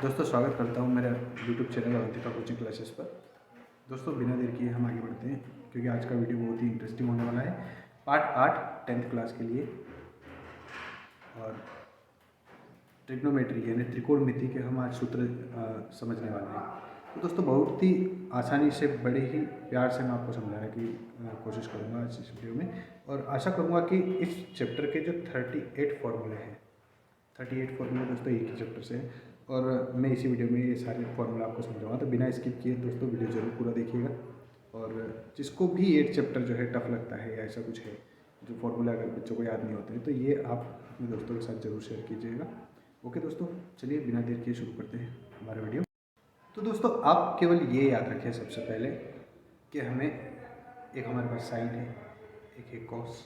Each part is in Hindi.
दोस्तों स्वागत करता हूँ मेरे YouTube channel Avantika coaching classes पर। दोस्तों बिना देर किए हम आगे बढ़ते हैं क्योंकि आज का वीडियो बहुत ही इंटरेस्टिंग होने वाला है। पार्ट 8 10th क्लास के लिए और ट्रिग्नोमेट्री यानी त्रिकोणमिति के हम आज सूत्र समझने वाले हैं। तो दोस्तों बहुत ही आसानी से बड़े ही प्यार से मैं आपको समझाने की कोशिश करूँगा आज इस वीडियो में, और आशा करूँगा कि इस चैप्टर के जो 38 फॉर्मूले हैं, 38 फॉर्मूले दोस्तों एक ही चैप्टर से है और मैं इसी वीडियो में ये सारे फॉर्मूला आपको समझाऊंगा। तो बिना स्किप किए दोस्तों वीडियो ज़रूर पूरा देखिएगा। और जिसको भी 8 चैप्टर जो है टफ लगता है या ऐसा कुछ है जो फॉर्मूला अगर बच्चों को याद नहीं होते हैं तो ये आप अपने दोस्तों के साथ ज़रूर शेयर कीजिएगा। ओके दोस्तों, चलिए बिना देर किए शुरू करते हैं हमारा वीडियो। तो दोस्तों आप केवल ये याद रखें सबसे पहले कि हमें एक हमारे पास साइन है, एक है कॉस,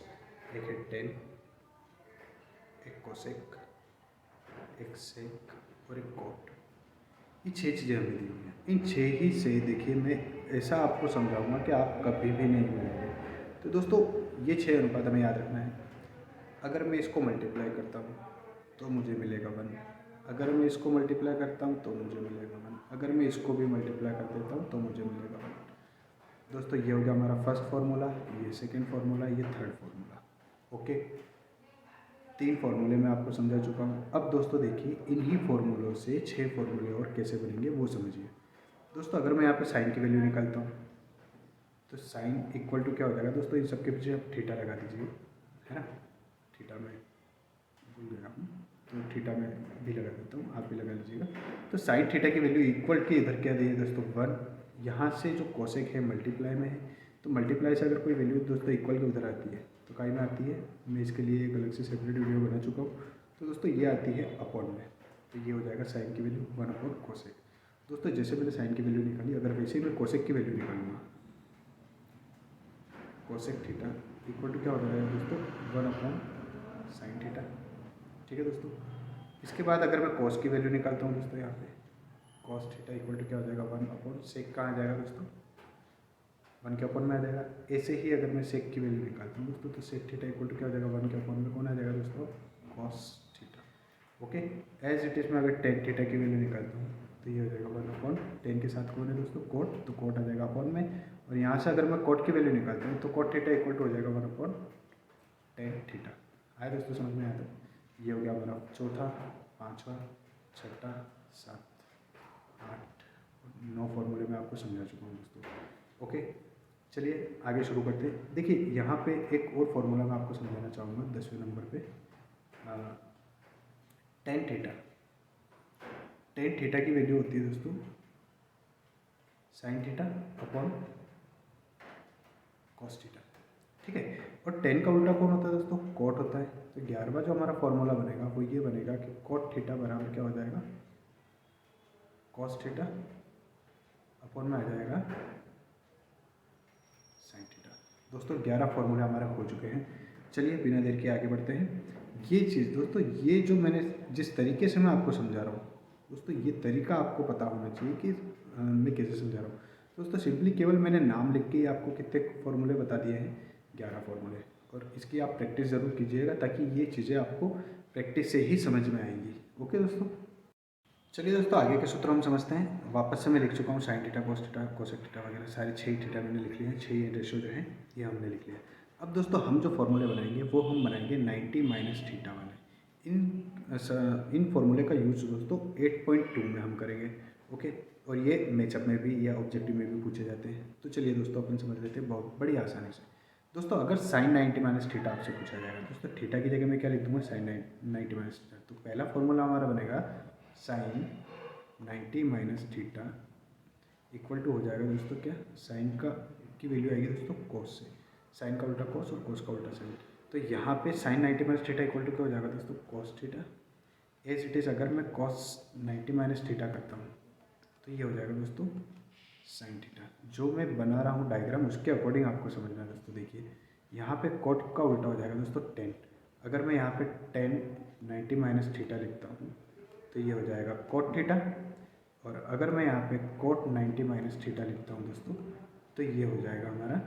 एक है टेन, एक कोसेक, एक सेक और एक कॉट। ये 6 चीज़ें हमें दी हुई हैं। इन 6 ही से देखिए मैं ऐसा आपको समझाऊंगा कि आप कभी भी नहीं भूलेंगे। तो दोस्तों ये 6 अनुपात हमें याद रखना है। अगर मैं इसको मल्टीप्लाई करता हूँ तो मुझे मिलेगा 1, अगर मैं इसको मल्टीप्लाई करता हूँ तो मुझे मिलेगा 1, अगर मैं इसको भी मल्टीप्लाई कर देता हूँ तो मुझे मिलेगा 1। दोस्तों ये हो गया हमारा फर्स्ट फार्मूला, ये सेकेंड फार्मूला, ये थर्ड फार्मूला। ओके, 3 फार्मूले मैं आपको समझा चुका हूँ। अब दोस्तों देखिए इन्हीं फार्मूलों से 6 फार्मूले और कैसे बनेंगे वो समझिए। दोस्तों अगर मैं यहाँ पे साइन की वैल्यू निकालता हूँ तो साइन इक्वल टू क्या हो जाएगा दोस्तों, इन सबके पीछे आप थीटा लगा दीजिए, है ना। थीटा में भूल गया हूँ तो थीटा में भी लगा देता हूँ, आप भी लगा लीजिएगा। तो साइन थीटा की वैल्यू इक्वल की इधर क्या दी है दोस्तों 1। यहाँ से जो कोसेक है मल्टीप्लाई में है, तो मल्टीप्लाई से अगर कोई वैल्यू दोस्तों इक्वल के उधर आती है तो काई में आती है। मैं इसके लिए एक अलग से सेपरेट वीडियो बना चुका हूँ। तो दोस्तों ये आती है अपॉन में, तो ये हो जाएगा साइन की वैल्यू 1 अपॉन कोसेक। दोस्तों जैसे मैंने साइन की वैल्यू निकाली, अगर वैसे ही मैं कोसेक की वैल्यू निकालूंगा, कोसेक थीटा इक्वल टू क्या हो जाएगा दोस्तों 1 अपॉन साइन थीटा। ठीक है दोस्तों, इसके बाद अगर मैं कॉस की वैल्यू निकालता हूँ दोस्तों, यहाँ पे कॉस थीटा इक्वल टू क्या हो जाएगा 1 अपॉन सेक। कहाँ आ जाएगा दोस्तों 1 के अपॉन में आ जाएगा। ऐसे ही अगर मैं सेक की वैल्यू निकालता हूँ दोस्तों तो सेक थीटा इक्वल टू क्या हो जाएगा 1 के अपॉन में कौन आ जाएगा दोस्तों cos theta. Okay, as it is मैं अगर टेन थीटा की वैल्यू निकालता हूँ तो ये हो जाएगा 1 अपॉन टेन के साथ कौन है दोस्तों कोट, तो कोट आ जाएगा अपॉन में। और यहाँ से अगर मैं कोट की वैल्यू निकालता हूँ तो कोट थीटा इक्वल टू हो जाएगा 1 अपॉन टेन थीटा। आया दोस्तों समझ में आया? था ये हो गया हमारा चौथा, पाँचवा, छठा, 7, 8, 9 फॉर्मूले मैं आपको समझा चुका हूँ दोस्तों। ओके, चलिए आगे शुरू करते हैं। देखिए यहाँ पे एक और फॉर्मूला मैं आपको समझाना चाहूँगा 10वें नंबर पे। टेन थीटा, टेन थीटा की वैल्यू होती है दोस्तों sine theta upon cos theta. ठीक है, और टेन का उल्टा कौन होता है दोस्तों कॉट होता है। तो 11वां जो हमारा फॉर्मूला बनेगा वो ये बनेगा कि कॉट थीटा बराबर क्या हो जाएगा कॉस थीटा अपॉन में आ जाएगा साइन थीटा। दोस्तों 11 फॉर्मूले हमारे हो चुके हैं। चलिए बिना देर के आगे बढ़ते हैं। ये चीज़ दोस्तों, ये जो मैंने जिस तरीके से मैं आपको समझा रहा हूँ दोस्तों, ये तरीका आपको पता होना चाहिए कि मैं कैसे समझा रहा हूँ। दोस्तों सिंपली केवल मैंने नाम लिख के आपको कितने फॉर्मूले बता दिए हैं, 11 फॉर्मूले, और इसकी आप प्रैक्टिस ज़रूर कीजिएगा ताकि ये चीज़ें आपको प्रैक्टिस से ही समझ में आएंगी। ओके दोस्तों, चलिए दोस्तों आगे के सूत्र हम समझते हैं। वापस से मैं लिख चुका हूँ sine theta, cos theta, cosec theta वगैरह सारे 6 थीटा मैंने लिख लिए हैं। 6 रेशो जो है ये हमने लिख लिया। अब दोस्तों हम जो फॉर्मूले बनाएंगे वो हम बनाएंगे 90 माइनस थीटा वाले। इन फॉर्मूले का यूज दोस्तों 8.2 में हम करेंगे। ओके, और ये मैचअप में भी या ऑब्जेक्टिव में भी पूछे जाते हैं। तो चलिए दोस्तों अपन समझ लेते हैं बहुत बड़ी आसानी से। दोस्तों अगर साइन 90 माइनस थीटा आपसे पूछा जाएगा दोस्तों, थीटा की जगह मैं क्या लिख दूंगा साइन 90 माइनस थीटा। तो पहला फॉर्मूला हमारा बनेगा sine 90 minus theta equal to हो जाएगा दोस्तों क्या, साइन का की वैल्यू आएगी दोस्तों कॉस से, साइन का उल्टा कॉस और कॉस का उल्टा साइन। तो यहाँ पे sine 90 minus theta equal to क्या हो जाएगा दोस्तों cos theta. As it is अगर मैं कॉस 90 माइनस थीटा करता हूँ तो ये हो जाएगा दोस्तों साइन थीटा। जो मैं बना रहा हूँ डायग्राम उसके अकॉर्डिंग आपको समझना है दोस्तों। देखिए यहाँ पे कॉट का उल्टा हो जाएगा दोस्तों टेन। अगर मैं यहाँ पे टेन 90 माइनस थीटा लिखता हूँ तो ये हो जाएगा कॉट थीटा, और अगर मैं यहाँ पे कॉट 90 माइनस थीटा लिखता हूँ दोस्तों तो ये हो जाएगा हमारा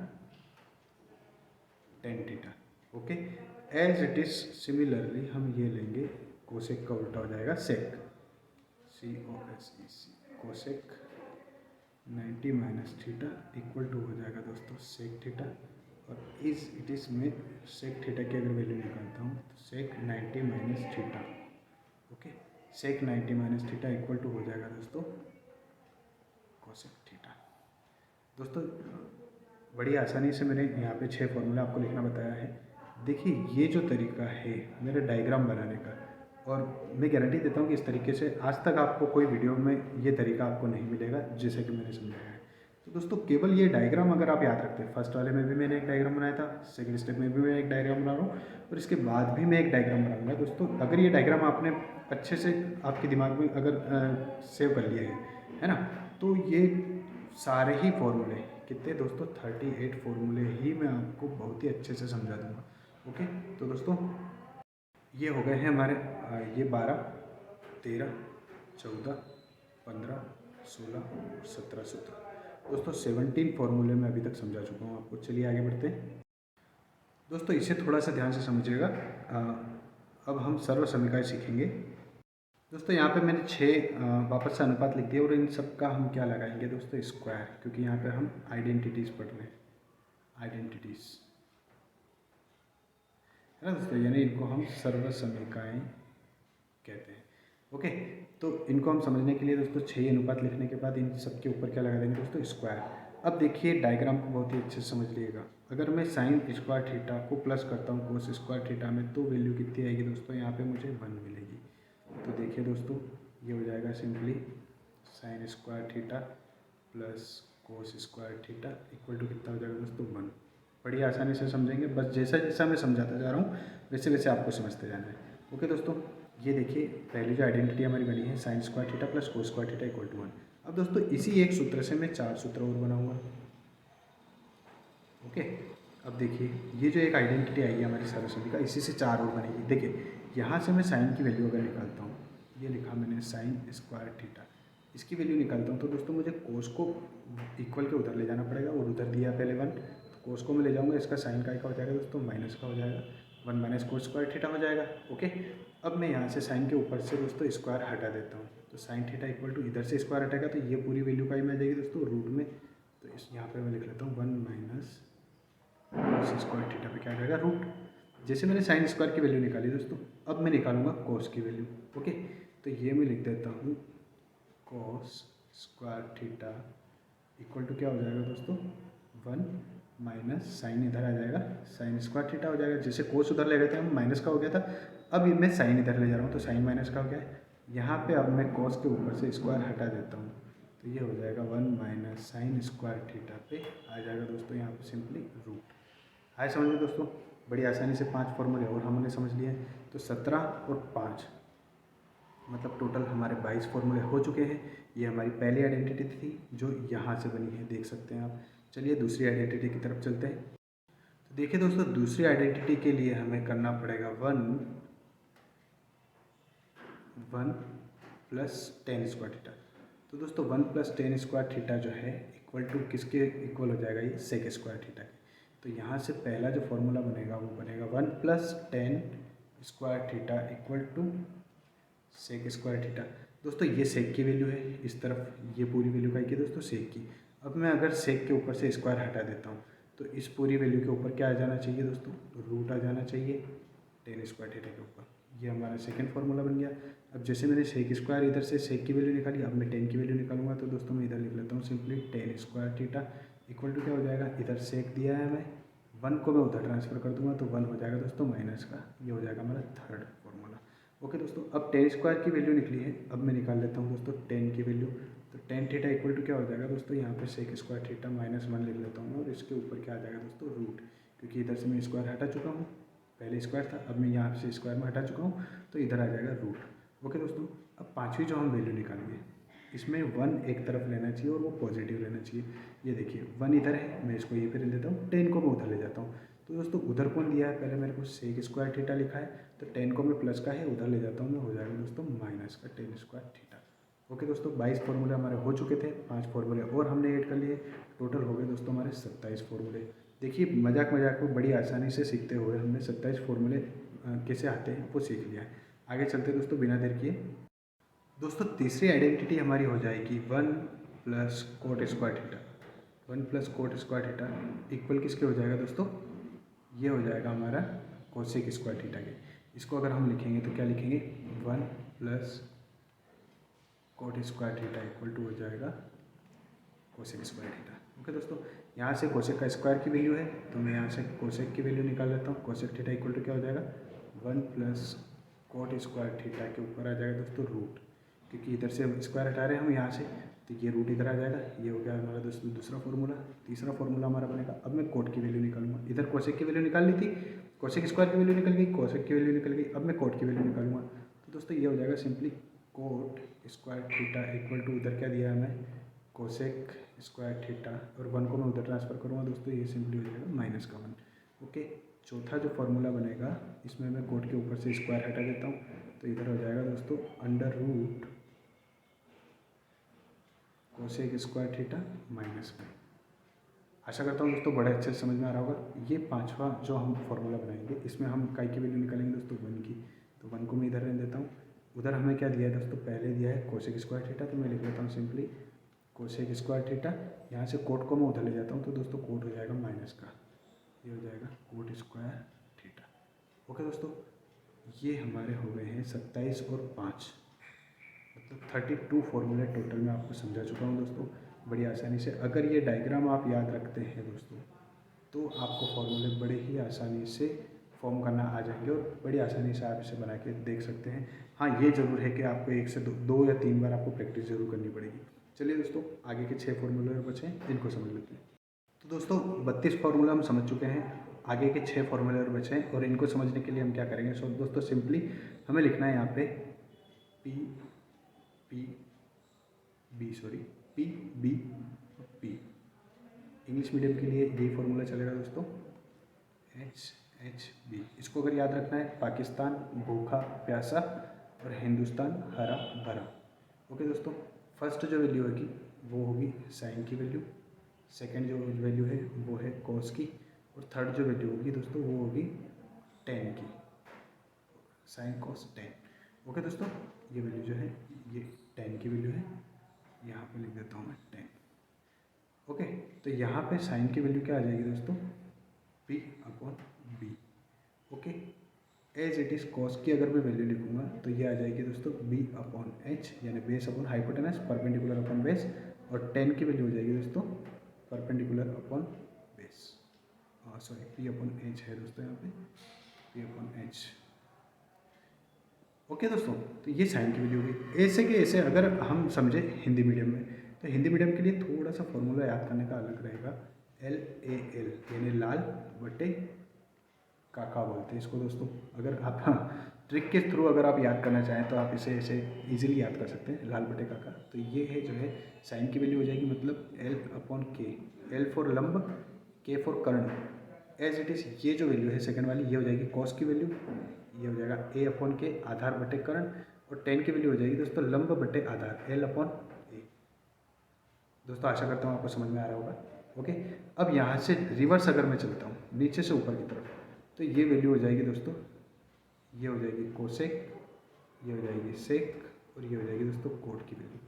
tan theta. Okay, as it is similarly हम ये लेंगे कोसेक का उल्टा हो जाएगा sec, COSEC cosec 90 minus theta equal to हो जाएगा दोस्तों सेक थीटा, और इट इज़ में सेक थीटा की अगर वैल्यू निकालता हूँ तो sec 90 minus theta, okay, sec 90 minus theta equal to हो जाएगा दोस्तों कोसेक थीटा। दोस्तों बड़ी आसानी से मैंने यहाँ पे 6 फॉर्मूला आपको लिखना बताया है। देखिए ये जो तरीका है मेरे डायग्राम बनाने का, और मैं गारंटी देता हूँ कि इस तरीके से आज तक आपको कोई वीडियो में ये तरीका आपको नहीं मिलेगा जैसे कि मैंने समझाया है। तो दोस्तों केवल ये डायग्राम अगर आप याद रखते हैं, फर्स्ट वाले में भी मैंने एक डायग्राम बनाया था, सेकंड स्टेप में भी मैं एक डायग्राम बना रहा हूँ, और इसके बाद भी मैं एक डायग्राम बनाऊंगा। दोस्तों अगर ये डायग्राम आपने अच्छे से आपके दिमाग में अगर सेव कर लिए है ना, तो ये सारे ही फॉर्मूले कितने दोस्तों 38 फॉर्मूले ही मैं आपको बहुत ही अच्छे से समझा दूँगा। ओके, तो दोस्तों ये हो गए हैं हमारे ये 12, 13, 14, 15, 16 और 17 सूत्र। दोस्तों 17 फॉर्मूले मैं अभी तक समझा चुका हूँ आपको। चलिए आगे बढ़ते हैं। दोस्तों इसे थोड़ा सा ध्यान से समझिएगा। अब हम सर्व समीकरण सीखेंगे। दोस्तों यहाँ पे मैंने 6 वापस से अनुपात लिख दिया, और इन सब का हम क्या लगाएंगे दोस्तों स्क्वायर, क्योंकि यहाँ पे हम आइडेंटिटीज़ पढ़ रहे हैं, आइडेंटिटीज़ है ना दोस्तों, यानी इनको हम सर्व समीकरण कहते हैं। ओके, तो इनको हम समझने के लिए दोस्तों 6 अनुपात लिखने के बाद इन सब के ऊपर क्या लगा देंगे दोस्तों स्क्वायर। अब देखिए डायग्राम को बहुत ही अच्छे से समझ लीजिएगा। अगर मैं साइन स्क्वायर थीटा को प्लस करता हूँ कोस स्क्वायर थीटा में, तो वैल्यू कितनी आएगी दोस्तों, यहाँ पे मुझे 1 मिलेगी। तो देखिए दोस्तों ये हो जाएगा simply sine square theta plus cos square theta equal to कितना हो जाएगा दोस्तों 1। बड़ी आसानी से समझेंगे, बस जैसा जैसा मैं समझाता जा रहा हूँ वैसे वैसे आपको समझते जाना है। ओके दोस्तों, ये देखिए पहली जो आइडेंटिटी हमारी बनी है sine square theta plus cos square theta equal to 1। अब दोस्तों इसी एक सूत्र से मैं 4 सूत्र और बनाऊंगा। ओके, अब देखिए ये जो एक आइडेंटिटी आई है हमारी सरस्वती का, इसी से 4 और बनेगी। देखिए यहाँ से मैं साइन की वैल्यू अगर निकालता हूँ, ये लिखा मैंने साइन स्क्वायर थीटा, इसकी वैल्यू निकालता हूँ तो दोस्तों मुझे कोस को इक्वल के उधर ले जाना पड़ेगा, और उधर दिया पहले 1, तो कोस को मैं ले जाऊँगा, इसका साइन का हो जाएगा दोस्तों माइनस का हो जाएगा, 1 माइनस कोस स्क्वायर थीटा हो जाएगा। ओके, अब मैं यहाँ से साइन के ऊपर से दोस्तों स्क्वायर हटा देता हूँ, तो साइन थीटा इक्वल टू इधर से स्क्वायर हटेगा तो ये पूरी वैल्यू का ही में आ जाएगी दोस्तों रूट में। तो इस यहाँ पर मैं लिख लेता हूँ 1 माइनस कोस स्क्वायर थीटा पे क्या आ जाएगा रूट। जैसे मैंने साइन स्क्वायर की वैल्यू निकाली दोस्तों, अब मैं निकालूंगा कोस की वैल्यू। ओके, तो ये मैं लिख देता हूँ cos square theta equal to क्या हो जाएगा दोस्तों 1 माइनस साइन इधर आ जाएगा, साइन स्क्वायर थीटा हो जाएगा। जैसे कोस उधर ले गए थे हम, माइनस का हो गया था, अब मैं साइन इधर ले जा रहा हूँ तो साइन माइनस का हो गया है। यहाँ पे अब मैं कोस के ऊपर से स्क्वायर हटा देता हूँ, तो ये हो जाएगा 1 माइनस साइन स्क्वायर थीटा पे आ जाएगा दोस्तों यहाँ पे सिंपली रूट। आए समझ में दोस्तों, बड़ी आसानी से 5 फॉर्मूले और हमने समझ लिए हैं। तो 17 और 5 मतलब टोटल हमारे 22 फॉर्मूले हो चुके हैं। ये हमारी पहली आइडेंटिटी थी जो यहाँ से बनी है, देख सकते हैं आप। चलिए दूसरी आइडेंटिटी की तरफ चलते हैं। तो देखिए दोस्तों दूसरी आइडेंटिटी के लिए हमें करना पड़ेगा 1 प्लस टेन स्क्वायर थीटा। तो दोस्तों 1 प्लस टेन स्क्वायर थीटा जो है इक्वल टू किसके इक्वल हो जाएगा, ये सेक स्क्वायर थीटा के। तो यहाँ से पहला जो फॉर्मूला बनेगा वो बनेगा 1 plus tan square theta equal to sec square theta. दोस्तों ये सेक की वैल्यू है, इस तरफ ये पूरी वैल्यू का है कि दोस्तों सेक की। अब मैं अगर सेक के ऊपर से स्क्वायर हटा देता हूँ तो इस पूरी वैल्यू के ऊपर क्या आ जाना चाहिए दोस्तों, रूट आ जाना चाहिए टेन स्क्वायर थीटा के ऊपर। ये हमारा सेकंड फार्मूला बन गया। अब जैसे मैंने सेक स्क्वायर इधर से सेक की वैल्यू निकाली, अब मैं टेन की वैल्यू निकालूंगा, तो दोस्तों मैं इधर लिख लेता हूँ simply tan square theta equal to क्या हो जाएगा, इधर सेक दिया है हमें, 1 को मैं उधर ट्रांसफर कर दूंगा तो 1 हो जाएगा दोस्तों माइनस का, ये हो जाएगा हमारा थर्ड फार्मूला। ओके दोस्तों, अब टेन स्क्वायर की वैल्यू निकली है, अब मैं निकाल लेता हूँ दोस्तों टेन की वैल्यू। तो टेन थीटा इक्वल टू क्या हो जाएगा दोस्तों, यहाँ पे सेक स्क्वायर थीटा माइनस 1 लिख लेता हूँ, और इसके ऊपर क्या आ जाएगा दोस्तों रूट, क्योंकि इधर से मैं स्क्वायर हटा चुका हूँ, पहले स्क्वायर था, अब मैं यहाँ से स्क्वायर में हटा चुका हूँ, तो इधर आ जाएगा रूट। ओके दोस्तों, अब पाँचवीं जो हम वैल्यू निकालेंगे, इसमें 1 एक तरफ लेना चाहिए और वो पॉजिटिव लेना चाहिए। ये देखिए 1 इधर है, मैं इसको ये पे ले लेता हूँ, 10 को मैं उधर ले जाता हूँ। तो दोस्तों उधर कौन दिया है, पहले मेरे को सेक स्क्वायर थीटा लिखा है, तो 10 को मैं प्लस का है उधर ले जाता हूँ मैं, हो जाएगा दोस्तों माइनस का टेन स्क्वायर थीटा। ओके दोस्तों, 22 फॉर्मूले हमारे हो चुके थे, 5 फॉर्मूले और हमने ऐड कर लिए, टोटल हो गए दोस्तों हमारे 27 फॉर्मूले। देखिए मजाक मजाक में बड़ी आसानी से सीखते हुए हमने 27 फॉर्मूले कैसे आते हैं वो सीख लिया है। आगे चलते दोस्तों बिना देर किए। दोस्तों तीसरी आइडेंटिटी हमारी हो जाएगी 1 plus cot square theta. 1 plus cot square theta equal किसके हो जाएगा दोस्तों, ये हो जाएगा हमारा कोसेक स्क्वायर थीटा के। इसको अगर हम लिखेंगे तो क्या लिखेंगे, 1 plus cot square theta equal to हो जाएगा कोसेक स्क्वायर थीटा। ओके दोस्तों, यहाँ से कोसेक का स्क्वायर की वैल्यू है तो मैं यहाँ से कोसेक की वैल्यू निकाल लेता हूँ। कोसेक थीटा इक्वल टू क्या हो जाएगा, 1 प्लस कोट स्क्वायर थीटा के ऊपर आ जाएगा दोस्तों रूट, क्योंकि इधर से स्क्वायर हटा रहे हैं हम यहाँ से, तो ये रूट इधर आ जाएगा। ये हो गया हमारा दोस्तों दूसरा फॉर्मूला। तीसरा फॉर्मूला हमारा बनेगा, अब मैं कोट की वैल्यू निकालूंगा। इधर कोसेक की वैल्यू निकाल ली थी, कोसेक स्क्वायर की वैल्यू निकल गई, कोसेक की वैल्यू निकल गई, अब मैं कोट की वैल्यू निकालूंगा। तो दोस्तों ये हो जाएगा simply cot square theta equal to, उधर क्या दिया है हमें, कोसेक स्क्वायर थीटा, और 1 को मैं उधर ट्रांसफर करूँगा दोस्तों, ये सिंपली हो जाएगा -1। ओके, चौथा जो फॉर्मूला बनेगा इसमें मैं कोट के ऊपर से स्क्वायर हटा देता हूँ, तो इधर हो जाएगा दोस्तों under root cosec square theta -1। आशा करता हूँ दोस्तों बड़े अच्छे से समझ में आ रहा होगा। ये पांचवा जो हम फॉर्मूला बनाएंगे इसमें हम काई की वैल्यू निकालेंगे दोस्तों 1 की, तो 1 को मैं इधर रख देता हूँ। उधर हमें क्या दिया है दोस्तों, पहले दिया है कोसेक स्क्वायर थीटा, तो मैं लिख लेता हूँ सिंपली कोसेक स्क्वायर थीटा। यहाँ से कोट को मैं उधर ले जाता हूँ, तो दोस्तों कोट हो जाएगा माइनस का, ये हो जाएगा कोट स्क्वायर थीटा। ओके दोस्तों, ये हमारे हो गए हैं 27 और 5, मतलब 32 फॉर्मूले टोटल मैं आपको समझा चुका हूँ दोस्तों बड़ी आसानी से। अगर ये डायग्राम आप याद रखते हैं दोस्तों तो आपको फॉर्मूले बड़े ही आसानी से फॉर्म करना आ जाएंगे और बड़ी आसानी से आप इसे बना के देख सकते हैं। हाँ, ये ज़रूर है कि आपको 1 से 2 या 3 बार आपको प्रैक्टिस ज़रूर करनी पड़ेगी। चलिए दोस्तों, आगे के 6 फॉर्मूले और बचे हैं, इनको समझ लेते हैं। तो दोस्तों 32 फार्मूला हम समझ चुके हैं, आगे के 6 फार्मूले और बचे हैं, और इनको समझने के लिए हम क्या करेंगे। सो दोस्तों सिंपली हमें लिखना है यहाँ पे P B P. English medium के लिए यही फार्मूला चलेगा दोस्तों, HHB। इसको अगर याद रखना है, पाकिस्तान भूखा प्यासा और हिंदुस्तान हरा भरा। ओके दोस्तों, फर्स्ट जो वैल्यू होगी वो होगी साइन की वैल्यू, सेकंड जो वैल्यू है वो है कॉस की, और थर्ड जो वैल्यू होगी दोस्तों वो होगी टेन की, साइन कॉस टेन। ओके दोस्तों, ये वैल्यू जो है ये टेन की वैल्यू है, यहाँ पे लिख देता हूँ मैं 10। ओके, तो यहाँ पे साइन की वैल्यू क्या आ जाएगी दोस्तों, P/B। Okay, as it is cos की अगर मैं वैल्यू लिखूँगा तो ये आ जाएगी दोस्तों B/H, यानी base upon hypotenuse perpendicular upon base, और 10 की वैल्यू हो जाएगी दोस्तों perpendicular upon base, sorry P/H है दोस्तों यहाँ पे P/H। ओके दोस्तों, तो ये साइन की वैल्यू होगी। ऐसे के ऐसे अगर हम समझे हिंदी मीडियम में, तो हिंदी मीडियम के लिए थोड़ा सा फॉर्मूला याद करने का अलग रहेगा, LAL यानी लाल बटे काका बोलते हैं इसको दोस्तों। अगर आप ट्रिक के थ्रू अगर आप याद करना चाहें तो आप इसे ऐसे इजीली याद कर सकते हैं, लाल बटे काका। तो ये है जो है साइन की वैल्यू हो जाएगी, मतलब L/K, L फॉर लंब, K फॉर कर्ण, एज इट इज़। ये जो वैल्यू है सेकंड वाली, ये हो जाएगी कॉस की वैल्यू, ये हो जाएगा A/K आधार बटे कर्ण, और 10 की वैल्यू हो जाएगी दोस्तों लंब बटे आधार L/A। दोस्तों आशा करता हूँ आपको समझ में आ रहा होगा। ओके, अब यहाँ से रिवर्स अगर मैं चलता हूँ नीचे से ऊपर की तरफ, तो ये वैल्यू हो जाएगी दोस्तों, ये हो जाएगी कोसेक, ये हो जाएगी सेक, और ये हो जाएगी दोस्तों कोट की वैल्यू।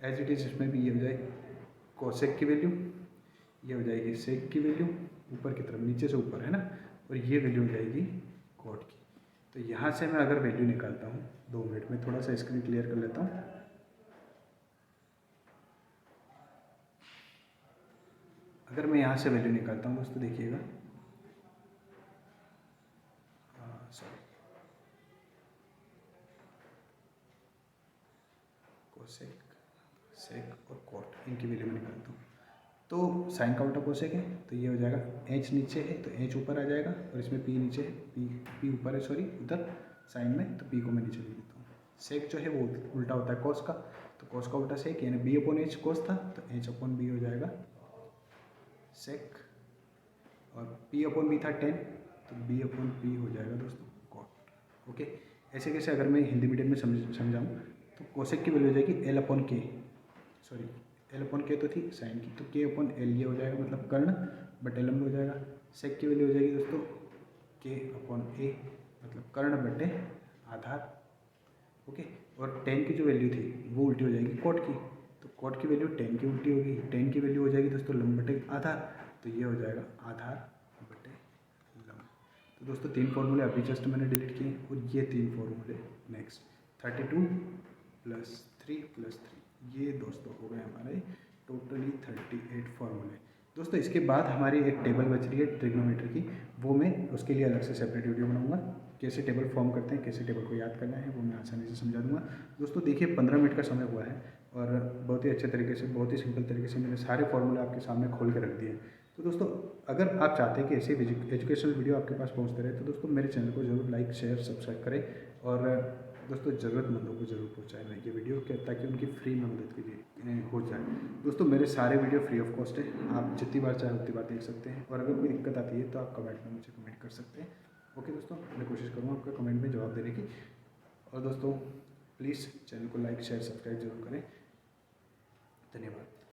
एज इट इज़ इसमें भी ये हो जाएगी कोसेक की वैल्यू, ये हो जाएगी सेक की वैल्यू, ऊपर की तरफ नीचे से ऊपर है ना, और ये वैल्यू हो जाएगी कोट की। तो यहाँ से मैं अगर वैल्यू निकालता हूँ, 2 मिनट में थोड़ा सा स्क्रीन क्लियर कर लेता हूँ। अगर मैं यहाँ से वैल्यू निकालता हूँ दोस्तों, देखिएगा, सॉरी, कोसेक, सेक और कोट, इनकी वैल्यू मैं निकालता हूँ। तो साइन का उल्टा कोसेक है, तो ये हो जाएगा H नीचे है तो H ऊपर आ जाएगा, और इसमें P नीचे है, P ऊपर है, सॉरी उधर साइन में, तो P को मैं नीचे लिख देता हूँ। सेक जो है वो उल्टा होता है कॉस का, तो कॉस का उल्टा सेक, यानी B/H कॉस था तो H/B हो जाएगा सेक, और P/B था 10, तो B/P हो जाएगा दोस्तों कॉट। ओके, ऐसे कैसे अगर मैं हिंदी मीडियम में समझाऊँ तो कोसेक की वैल्यू हो जाएगी L/K, सॉरी L/K तो थी साइन की, तो K/L ये हो जाएगा, मतलब कर्ण बटे लंब हो जाएगा। सेक की वैल्यू हो जाएगी दोस्तों K/A, मतलब कर्ण बटे आधार। ओके, और टेन की जो वैल्यू थी वो उल्टी हो जाएगी कॉट की, तो कॉट की वैल्यू टेन की उल्टी होगी, टेन की वैल्यू हो जाएगी दोस्तों लंब बटे आधार, तो ये हो जाएगा आधार बटे लंब। तो दोस्तों 3 फॉर्मूले अभी जस्ट मैंने डिलीट किए और ये 3 फॉर्मूले नेक्स्ट 32 + 3 + 3, ये दोस्तों हो गए हमारे टोटली 38 फॉर्मूले। दोस्तों इसके बाद हमारी एक टेबल बच रही है ट्रिग्नोमेट्री की, वो मैं उसके लिए अलग से सेपरेट वीडियो बनाऊंगा। कैसे टेबल फॉर्म करते हैं, कैसे टेबल को याद करना है, वो मैं आसानी से समझा दूंगा। दोस्तों देखिए 15 मिनट का समय हुआ है और बहुत ही अच्छे तरीके से, बहुत ही सिंपल तरीके से मैंने सारे फॉर्मूले आपके सामने खोल के रख दिए। तो दोस्तों अगर आप चाहते हैं कि ऐसे एजुकेशनल वीडियो आपके पास पहुँचते रहे, तो दोस्तों मेरे चैनल को जरूर लाइक शेयर सब्सक्राइब करें और दोस्तों ज़रूरतमंदों को जरूर पहुँचाएं ये वीडियो ताकि उनकी फ्री में मदद कीजिए हो जाए। दोस्तों मेरे सारे वीडियो फ्री ऑफ कॉस्ट है, आप जितनी बार चाहे उतनी बार देख सकते हैं और अगर कोई दिक्कत आती है तो आप कमेंट में मुझे कमेंट कर सकते हैं। ओके दोस्तों, मैं कोशिश करूँगा आपका कमेंट में जवाब देने की। और दोस्तों प्लीज़ चैनल को लाइक शेयर सब्सक्राइब जरूर करें। धन्यवाद।